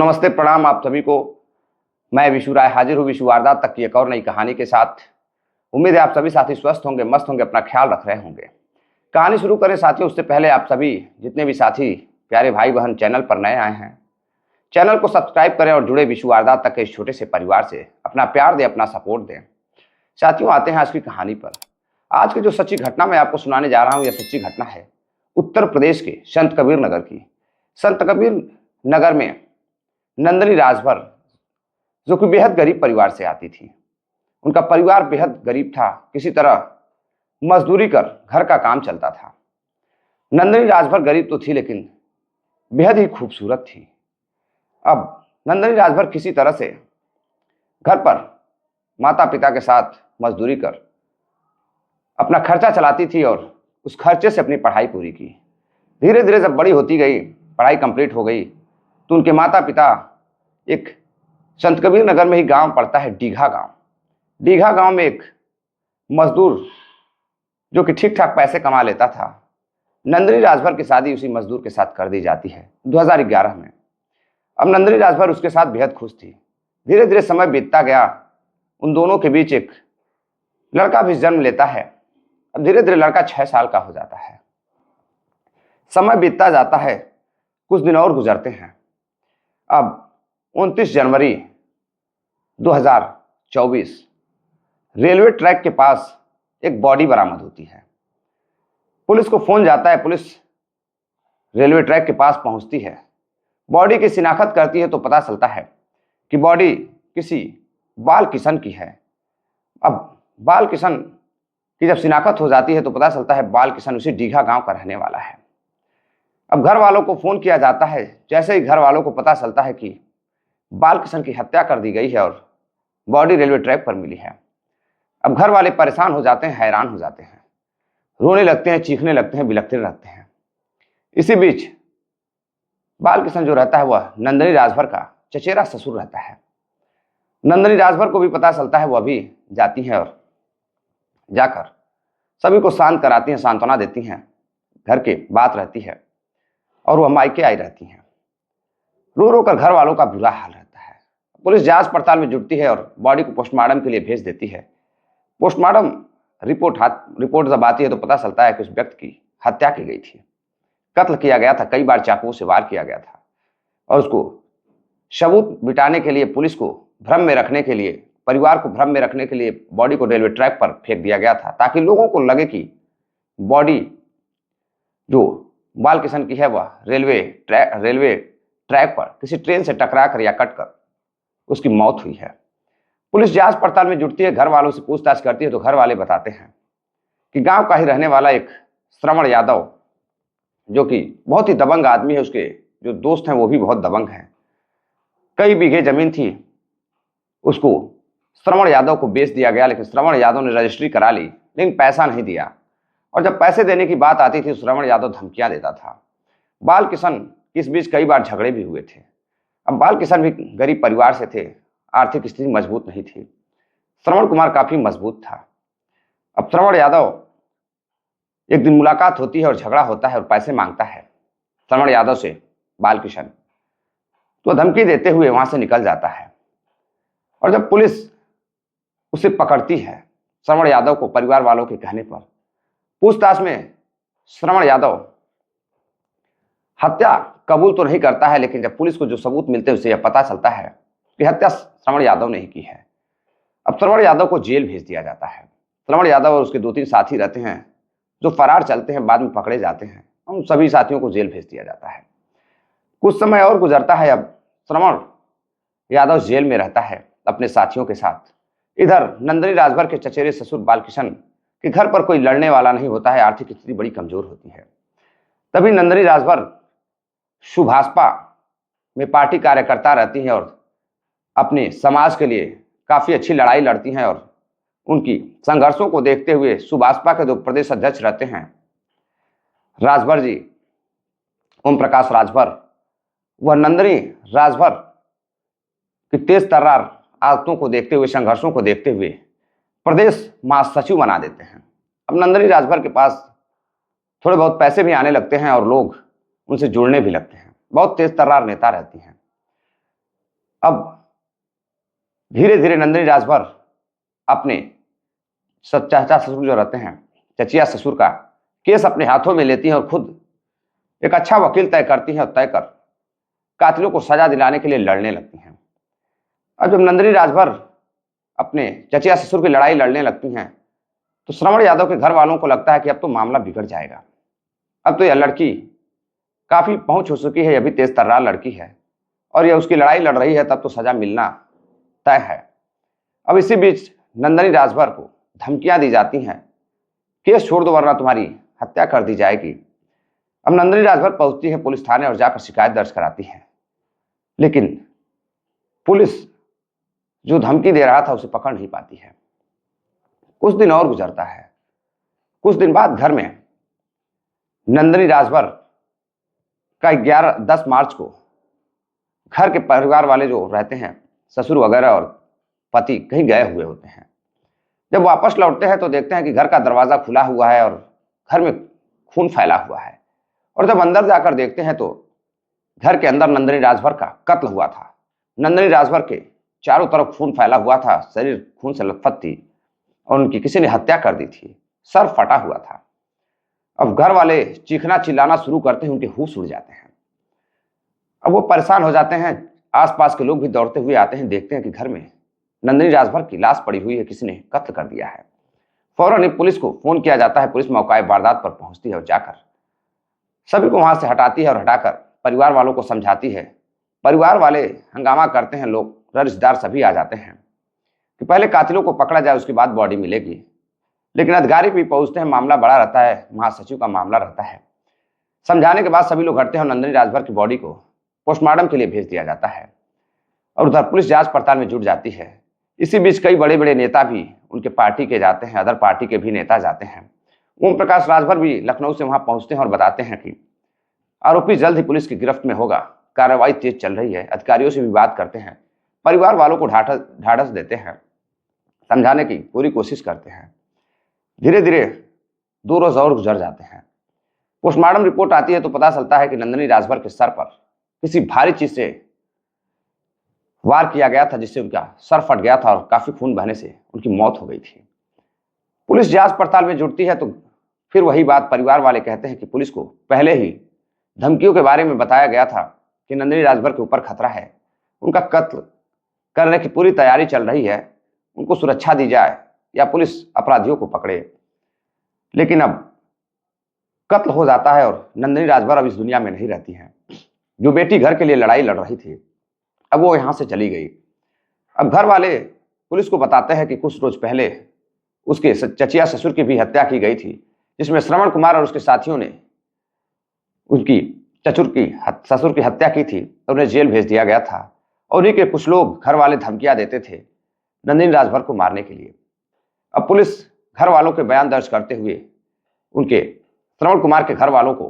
नमस्ते, प्रणाम आप सभी को। मैं विशु राय हाजिर हूँ विशु वारदात तक की एक और नई कहानी के साथ। उम्मीद है आप सभी साथी स्वस्थ होंगे, मस्त होंगे, अपना ख्याल रख रहे होंगे। कहानी शुरू करें साथियों, उससे पहले आप सभी जितने भी साथी प्यारे भाई बहन चैनल पर नए आए हैं, चैनल को सब्सक्राइब करें और जुड़े विशु वारदात तक के इस छोटे से परिवार से अपना प्यार दें, अपना सपोर्ट दें। साथियों, आते हैं आज की कहानी पर। आज की जो सच्ची घटना मैं आपको सुनाने जा रहा हूँ, यह सच्ची घटना है उत्तर प्रदेश के संत कबीर नगर की। संत कबीर नगर में नंदनी राजभर, जो कि बेहद गरीब परिवार से आती थी। उनका परिवार बेहद गरीब था, किसी तरह मजदूरी कर घर का काम चलता था। नंदनी राजभर गरीब तो थी लेकिन बेहद ही खूबसूरत थी। अब नंदनी राजभर किसी तरह से घर पर माता पिता के साथ मजदूरी कर अपना खर्चा चलाती थी और उस खर्चे से अपनी पढ़ाई पूरी की। धीरे धीरे जब बड़ी होती गई, पढ़ाई कंप्लीट हो गई, तो उनके माता पिता एक संत कबीर नगर में ही गांव पड़ता है डीघा गांव। डीघा गांव में एक मजदूर जो कि ठीक ठाक पैसे कमा लेता था, नंदनी राजभर की शादी उसी मजदूर के साथ कर दी जाती है 2011 में। अब नंदनी राजभर उसके साथ बेहद खुश थी। धीरे धीरे समय बीतता गया, उन दोनों के बीच एक लड़का भी जन्म लेता है। अब धीरे धीरे लड़का 6 साल का हो जाता है। समय बीतता जाता है, कुछ दिन और गुजरते हैं। अब 29 जनवरी 2024 रेलवे ट्रैक के पास एक बॉडी बरामद होती है। पुलिस को फोन जाता है, पुलिस रेलवे ट्रैक के पास पहुंचती है, बॉडी की शिनाख्त करती है तो पता चलता है कि बॉडी किसी बाल किशन की है। अब बाल किशन की जब शिनाख्त हो जाती है तो पता चलता है बाल किशन उसी डीघा गांव का रहने वाला है। अब घर वालों को फोन किया जाता है। जैसे ही घर वालों को पता चलता है कि बाल किशन की हत्या कर दी गई है और बॉडी रेलवे ट्रैक पर मिली है, अब घर वाले परेशान हो जाते हैं, हैरान हो जाते हैं, रोने लगते हैं, चीखने लगते हैं, बिलखते रहते हैं। इसी बीच बाल किशन जो रहता है वह नंदनी राजभर का चचेरा ससुर रहता है। नंदनी राजभर को भी पता चलता है, वह भी जाती है और जाकर सभी को शांत कराती हैं, सांत्वना देती हैं, घर के बात रहती है और वह मायके आई रहती हैं। रो रो कर घर वालों का बुरा हाल रहता है। पुलिस जांच पड़ताल में जुटती है और बॉडी को पोस्टमार्टम के लिए भेज देती है। पोस्टमार्टम रिपोर्ट जब आती है तो पता चलता है कि उस व्यक्ति की हत्या की गई थी, कत्ल किया गया था, कई बार चाकुओं से वार किया गया था और उसको सबूत मिटाने के लिए, पुलिस को भ्रम में रखने के लिए, परिवार को भ्रम में रखने के लिए बॉडी को रेलवे ट्रैक पर फेंक दिया गया था, ताकि लोगों को लगे कि बॉडी जो बाल किशन की है वह रेलवे ट्रैक पर किसी ट्रेन से टकरा कर या कट कर उसकी मौत हुई है। पुलिस जांच पड़ताल में जुटती है, घर वालों से पूछताछ करती है तो घर वाले बताते हैं कि गांव का ही रहने वाला एक श्रवण यादव, जो कि बहुत ही दबंग आदमी है, उसके जो दोस्त हैं वो भी बहुत दबंग हैं, कई बीघे जमीन थी, उसको श्रवण यादव को बेच दिया गया। लेकिन श्रवण यादव ने रजिस्ट्री करा ली लेकिन पैसा नहीं दिया, और जब पैसे देने की बात आती थी श्रवण यादव धमकियां देता था। बाल किशन इस बीच कई बार झगड़े भी हुए थे। अब बाल किशन भी गरीब परिवार से थे, आर्थिक स्थिति मजबूत नहीं थी। श्रवण कुमार काफी मजबूत था। अब श्रवण यादव, एक दिन मुलाकात होती है और झगड़ा होता है और पैसे मांगता है श्रवण यादव से बाल किशन, तो धमकी देते हुए वहां से निकल जाता है। और जब पुलिस उसे पकड़ती है श्रवण यादव को, परिवार वालों के कहने पर पूछताछ में श्रवण यादव हत्या कबूल तो नहीं करता है, लेकिन जब पुलिस को जो सबूत मिलते हैं उसे यह पता चलता है कि हत्या श्रवण यादव ने ही की है। अब श्रवण यादव को जेल भेज दिया जाता है। श्रवण यादव और उसके 2-3 साथी रहते हैं जो फरार चलते हैं, बाद में पकड़े जाते हैं। उन सभी साथियों को जेल भेज दिया जाता है। कुछ समय और गुजरता है। अब श्रवण यादव जेल में रहता है अपने साथियों के साथ। इधर नंदनी राजभर के चचेरे ससुर बाल किशन के घर पर कोई लड़ने वाला नहीं होता है, आर्थिक स्थिति बड़ी कमजोर होती है। तभी नंदनी राजभर सुभाषपा में पार्टी कार्यकर्ता रहती हैं और अपने समाज के लिए काफी अच्छी लड़ाई लड़ती हैं। और उनकी संघर्षों को देखते हुए सुभाषपा के जो प्रदेश अध्यक्ष रहते हैं राजभर जी, ओम प्रकाश राजभर, वह नंदनी राजभर की तेज तर्रार आदतों को देखते हुए, संघर्षों को देखते हुए प्रदेश महासचिव बना देते हैं। अब नंदनी राजभर के पास थोड़े बहुत पैसे भी आने लगते हैं और लोग उनसे जुड़ने भी लगते हैं। बहुत तेज तर्रार नेता रहती हैं। अब धीरे धीरे नंदिनी राजभर अपने चाचा ससुर जो रहते हैं, चचिया ससुर का केस अपने हाथों में लेती हैं और खुद एक अच्छा वकील तय करती हैं और तय कर कातिलों को सजा दिलाने के लिए लड़ने लगती हैं। अब जब नंदिनी राजभर अपने चचिया ससुर की लड़ाई लड़ने लगती हैं तो श्रवण यादव के घर वालों को लगता है कि अब तो मामला बिगड़ जाएगा। अब तो यह लड़की काफी पहुंच हो चुकी है, यह भी तेज तर्रार लड़की है और यह उसकी लड़ाई लड़ रही है, तब तो सजा मिलना तय है। अब इसी बीच नंदिनी राजभर को धमकियां दी जाती हैं, केस छोड़ दो वरना तुम्हारी हत्या कर दी जाएगी। अब नंदिनी राजभर पहुंचती है पुलिस थाने और जाकर शिकायत दर्ज कराती है, लेकिन पुलिस जो धमकी दे रहा था उसे पकड़ नहीं पाती है। कुछ दिन और गुजरता है। कुछ दिन बाद घर में नंदिनी राजभर का 10 मार्च को घर के परिवार वाले जो रहते हैं, ससुर वगैरह और पति कहीं गए हुए होते हैं। जब वापस लौटते हैं तो देखते हैं कि घर का दरवाजा खुला हुआ है और घर में खून फैला हुआ है। और जब अंदर जाकर देखते हैं तो घर के अंदर नंदिनी राजभर का कत्ल हुआ था। नंदिनी राजभर के चारों तरफ खून फैला हुआ था, शरीर खून से लथपथ थी और उनकी किसी ने हत्या कर दी थी, सर फटा हुआ था। अब घर वाले चीखना चिल्लाना शुरू करते हैं, उनके होश उड़ जाते हैं। अब वो परेशान हो जाते हैं। आसपास के लोग भी दौड़ते हुए आते हैं, देखते हैं कि घर में नंदिनी राजभर की लाश पड़ी हुई है, किसी ने कत्ल कर दिया है। फौरन पुलिस को फोन किया जाता है। पुलिस मौका वारदात पर पहुंचती है और जाकर सभी को वहां से हटाती है और हटाकर परिवार वालों को समझाती है। परिवार वाले हंगामा करते हैं, लोग रिश्तेदार सभी आ जाते हैं कि पहले कातिलों को पकड़ा जाए, उसके बाद बॉडी मिलेगी। लेकिन अधिकारी भी पहुंचते हैं, मामला बड़ा रहता है, महासचिव का मामला रहता है। समझाने के बाद सभी लोग हटते हैं और नंदिनी राजभर की बॉडी को पोस्टमार्टम के लिए भेज दिया जाता है और उधर पुलिस जांच पड़ताल में जुट जाती है। इसी बीच कई बड़े बड़े नेता भी उनके पार्टी के जाते हैं, अदर पार्टी के भी नेता जाते हैं। ओम प्रकाश राजभर भी लखनऊ से वहां पहुंचते हैं और बताते हैं कि आरोपी जल्द ही पुलिस की गिरफ्त में होगा, कार्रवाई तेज चल रही है। अधिकारियों से भी बात करते हैं, परिवार वालों को ढाढ़स देते हैं, समझाने की पूरी कोशिश करते हैं। धीरे धीरे 2 रोज और गुजर जाते हैं। पोस्टमार्टम रिपोर्ट आती है तो पता चलता है कि नंदिनी राजभर के सर पर किसी भारी चीज से वार किया गया था, जिससे उनका सर फट गया था और काफी खून बहने से उनकी मौत हो गई थी। पुलिस जांच पड़ताल में जुटती है तो फिर वही बात परिवार वाले कहते हैं कि पुलिस को पहले ही धमकियों के बारे में बताया गया था कि नंदिनी राजभर के ऊपर खतरा है, उनका कत्ल करने की पूरी तैयारी चल रही है, उनको सुरक्षा दी जाए या पुलिस अपराधियों को पकड़े। लेकिन अब कत्ल हो जाता है और नंदिनी राजभर अब इस दुनिया में नहीं रहती हैं। जो बेटी घर के लिए लड़ाई लड़ रही थी, अब वो यहां से चली गई। अब घर वाले पुलिस को बताते हैं कि कुछ रोज पहले उसके चचिया ससुर की भी हत्या की गई थी, जिसमें श्रवण कुमार और उसके साथियों ने उनकी ससुर की हत्या की थी और उन्हें जेल भेज दिया गया था। और उन्हीं के कुछ लोग घर वाले धमकियां देते थे नंदिनी राजभर को मारने के लिए। अब पुलिस घर वालों के बयान दर्ज करते हुए उनके श्रवण कुमार के घर वालों को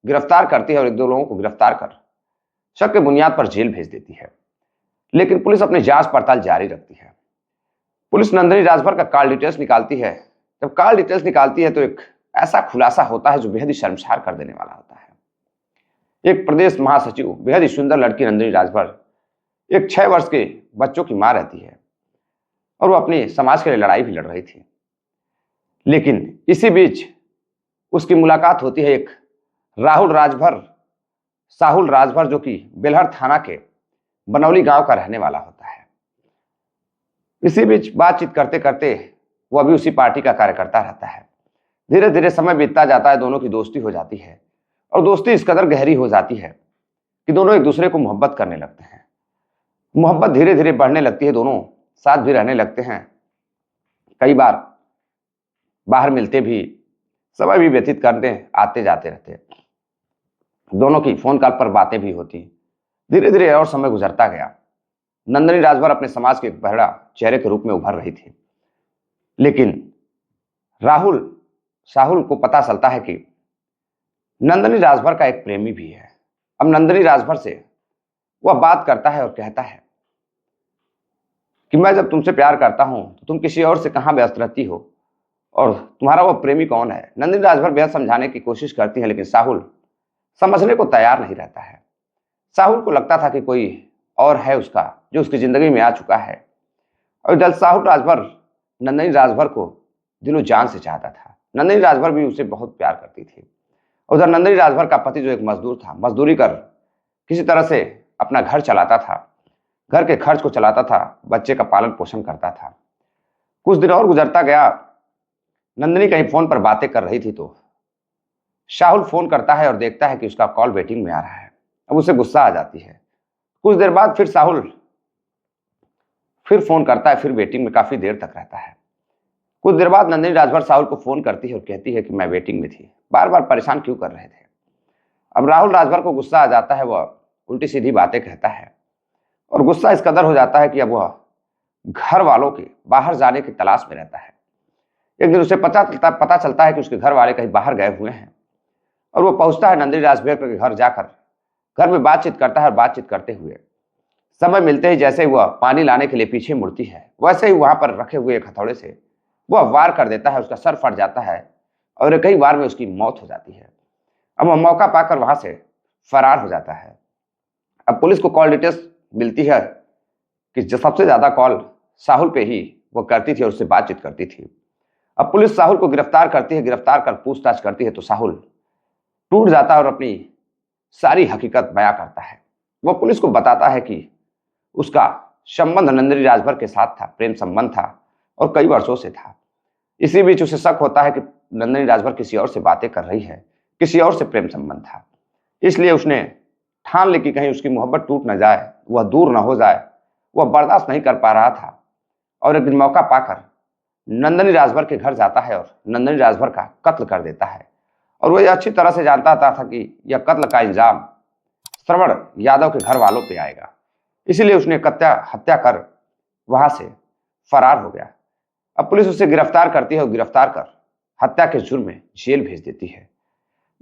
गिरफ्तार करती है और 1-2 लोगों को गिरफ्तार कर शक के बुनियाद पर जेल भेज देती है। लेकिन पुलिस अपनी जांच पड़ताल जारी रखती है। पुलिस नंदिनी राजभर का कॉल डिटेल्स निकालती है। जब कॉल डिटेल्स निकालती है तो एक ऐसा खुलासा होता है जो बेहद ही शर्मसार कर देने वाला होता है। एक प्रदेश महासचिव, बेहद ही सुंदर लड़की नंदिनी राजभर, एक 6 वर्ष के बच्चों की मां रहती है और वो अपने समाज के लिए लड़ाई भी लड़ रही थी। लेकिन इसी बीच उसकी मुलाकात होती है एक साहुल राजभर, जो कि बेलहर थाना के बनौली गांव का रहने वाला होता है। इसी बीच बातचीत करते करते वो अभी उसी पार्टी का कार्यकर्ता रहता है। धीरे धीरे समय बीतता जाता है, दोनों की दोस्ती हो जाती है और दोस्ती इस कदर गहरी हो जाती है कि दोनों एक दूसरे को मोहब्बत करने लगते हैं। मोहब्बत धीरे धीरे बढ़ने लगती है, दोनों साथ भी रहने लगते हैं। कई बार बाहर मिलते भी, समय भी व्यतीत करते आते जाते रहते। दोनों की फोन कॉल पर बातें भी होती। धीरे धीरे और समय गुजरता गया। नंदिनी राजभर अपने समाज के एक बहरा चेहरे के रूप में उभर रही थी। लेकिन साहुल को पता चलता है कि नंदिनी राजभर का एक प्रेमी भी है। अब नंदिनी राजभर से वह बात करता है और कहता है कि मैं जब तुमसे प्यार करता हूं तो तुम किसी और से कहां व्यस्त रहती हो और तुम्हारा वह प्रेमी कौन है। नंदिनी राजभर बेहद समझाने की कोशिश करती है, लेकिन साहुल समझने को तैयार नहीं रहता है। साहुल को लगता था कि कोई और है उसका जो उसकी जिंदगी में आ चुका है। और इधर साहू राजभर नंदिनी राजभर को दिलो जान से चाहता था। नंदिनी राजभर भी उसे बहुत प्यार करती थी। उधर नंदिनी राजभर का पति जो एक मजदूर था, मजदूरी कर किसी तरह से अपना घर चलाता था, घर के खर्च को चलाता था, बच्चे का पालन पोषण करता था। कुछ दिन और गुजरता गया। नंदिनी कहीं फोन पर बातें कर रही थी तो शाहुल फोन करता है और देखता है कि उसका कॉल वेटिंग में आ रहा है। अब उसे गुस्सा आ जाती है। कुछ देर बाद फिर साहुल फिर फोन करता है, फिर वेटिंग में काफी देर तक रहता है। कुछ देर बाद नंदिनी राजभर साहुल को फोन करती है और कहती है कि मैं वेटिंग में थी, बार बार परेशान क्यों कर रहे थे। अब राहुल राजभर को गुस्सा आ जाता है, वह उल्टी सीधी बातें कहता है और गुस्सा इस कदर हो जाता है कि अब वह घर वालों के बाहर जाने की तलाश में रहता है। एक दिन उसे पता चलता है कि उसके घर वाले कहीं बाहर गए हुए हैं और वो पहुंचता है नंदिनी राजभर के घर। जाकर घर में बातचीत करता है और बातचीत करते हुए समय मिलते ही जैसे ही वह पानी लाने के लिए पीछे मुड़ती है, वैसे ही वहां पर रखे हुए एक हथौड़े से वह वार कर देता है। उसका सर फट जाता है और कई बार में उसकी मौत हो जाती है। अब वह मौका पाकर वहां से फरार हो जाता है। अब पुलिस को कॉल डिटेल्स मिलती है कि जो सबसे ज्यादा कॉल साहुल पे ही वो करती थी और उससे बातचीत करती थी। अब पुलिस साहुल को गिरफ्तार करती है। गिरफ्तार कर पूछताछ करती है तो साहुल टूट जाता है और अपनी सारी हकीकत बयां करता है। वह पुलिस को बताता है कि उसका संबंध नंदिनी राजभर के साथ था, प्रेम संबंध था और कई वर्षों से था। इसी बीच उसे शक होता है कि नंदिनी राजभर किसी और से बातें कर रही है, किसी और से प्रेम संबंध था। इसलिए उसने ठान ली कि कहीं उसकी मोहब्बत टूट न जाए, वह दूर न हो जाए। वह बर्दाश्त नहीं कर पा रहा था और एक दिन मौका पाकर नंदिनी राजभर के घर जाता है और नंदिनी राजभर का कत्ल कर देता है। और वह अच्छी तरह से जानता था कि यह कत्ल का इल्जाम श्रवण यादव के घर वालों पे आएगा। इसीलिए उसने हत्या कर वहां से फरार हो गया। अब पुलिस उसे गिरफ्तार करती है और गिरफ्तार कर हत्या के जुर्म में जेल भेज देती है।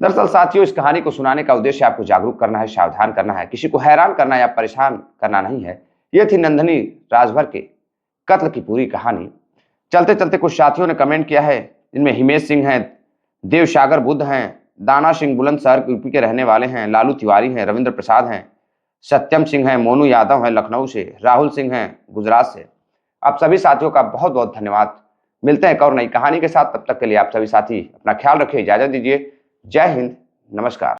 दरअसल साथियों, इस कहानी को सुनाने का उद्देश्य आपको जागरूक करना है, सावधान करना है, किसी को हैरान करना या परेशान करना नहीं है। यह थी नंदिनी राजभर के कत्ल की पूरी कहानी। चलते चलते कुछ साथियों ने कमेंट किया है, जिनमें हिमेश सिंह हैं, देवसागर बुद्ध हैं, दाना सिंह बुलंदशहर यूपी के रहने वाले हैं, लालू तिवारी हैं, रविंद्र प्रसाद हैं, सत्यम सिंह हैं, मोनू यादव हैं लखनऊ से, राहुल सिंह हैं गुजरात से। आप सभी साथियों का बहुत बहुत धन्यवाद। मिलते हैं एक और नई कहानी के साथ। तब तक के लिए आप सभी साथी अपना ख्याल रखिए, इजाजत दीजिए। जय हिंद, नमस्कार।